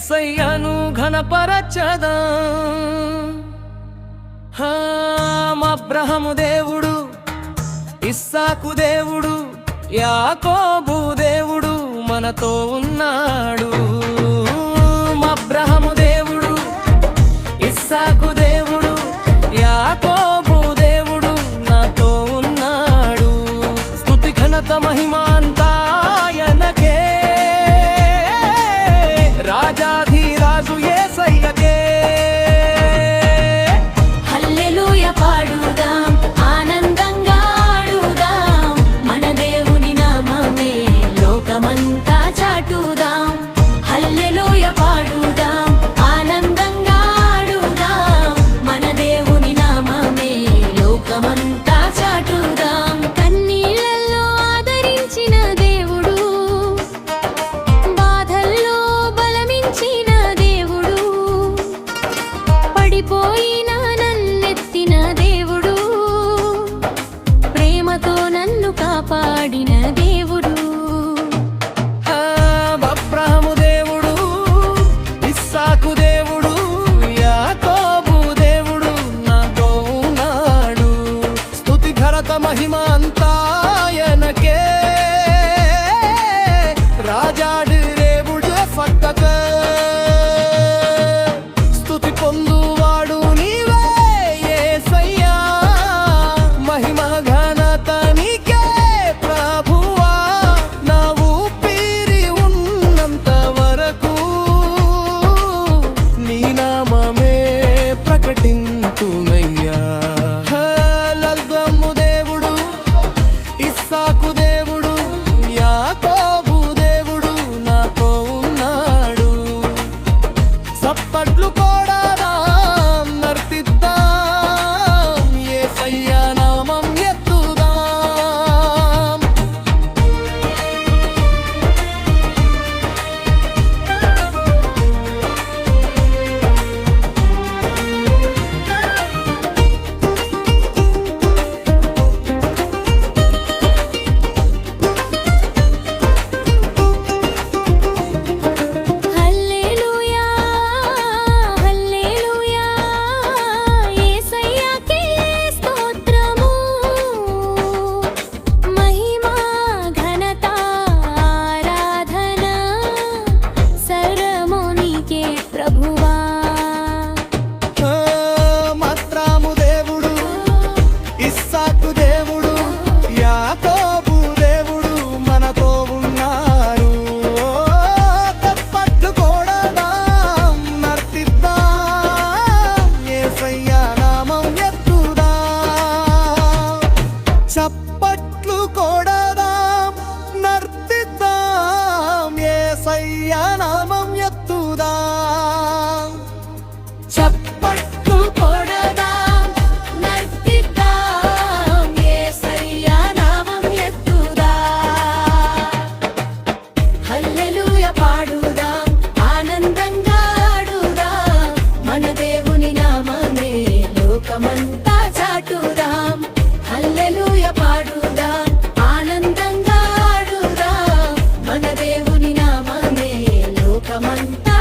యేసయ్యను ఘనపరచదా. అబ్రహాము దేవుడు, ఇస్సాకు దేవుడు, యాకోబు దేవుడు మనతో ఉన్నాడు. అబ్రహాము దేవుడు, ఇస్సాకు దేవుడు, యాకోబు దేవుడు నాతో ఉన్నాడు. స్తుతి ఘనత మహిమ అంతా ఆయనకే, రాజాధిరాజు యేసయ్యకే. హల్లెలూయా పాడుదాం, ఆనందంగా ఆడుదాం, మన దేవుని నామమే లోకమంతా చాటుదాం. హల్లెలూయా పాడుదాం, ఆనందంగా ఆడుదాం, మన దేవుని నామమే లోకమంతా చాటుదాం. కన్నీళ్ళల్లో ఆదరించిన దేవుడు, బాధల్లో బలమించిన దేవుడు, పడిపోయిన నన్నెత్తిన దేవుడు, ప్రేమతో నన్ను కాపాడిన దేవుడు. అబ్రహాము దేవుడు, ఇస్సాకు దేవుడు, యాకోబు దేవుడు నాతో ఉన్నాడు. స్తుతి ఘనత మహిమ అంతా ఆయనకే, రాజాడు దేవుడు ఫక్కక. స్తుతి పొందువాడు నీవే యేసయ్యా, మహిమ ఘనత నీకే ప్రభువా. నా ఊపిరి ఉన్నంత వరకు నీ నామమే ప్రకటింతునయ్యా. అబ్రహాము దేవుడు, ఇస్సాకు దేవుడు, యాకోబు దేవుడు నాతో ఉన్నాడు. చప్పట్లు కొడదాం, నర్తిద్దాం, యేసయ్య నామం ఎత్తుదాం. హల్లెలూయా, హల్లెలూయా, యేసయ్యకే స్తోత్రము. మహిమ ఘనత ఆరాధన సర్వము నీకే ప్రభువా. అబ్రహాము దేవుడు, ఇస్సాకు దేవుడు, యాకోబు దేవుడు మనతో ఉన్నారు. చప్పట్లు కొడదాం, నర్తిద్దాం, యేసయ్య నామం ఎత్తుదాం. చప్పట్లు కొడదాం, నర్తిద్దాం, యేసయ్య నామం ఎత్తుదాం. చప్పట్లు కొడదాం, నర్తిద్దాం, యేసయ్య నామం ఎత్తుదాం. హల్లెలూయా పాడుదాం, ఆనందంగా ఆడుదాం, మన దేవుని నామమే లోకమంతా చాటుదాం. హల్లెలూయా పాడుదాం, ఆనందంగా ఆడుదాం, మన దేవుని నామమే లోకమంతా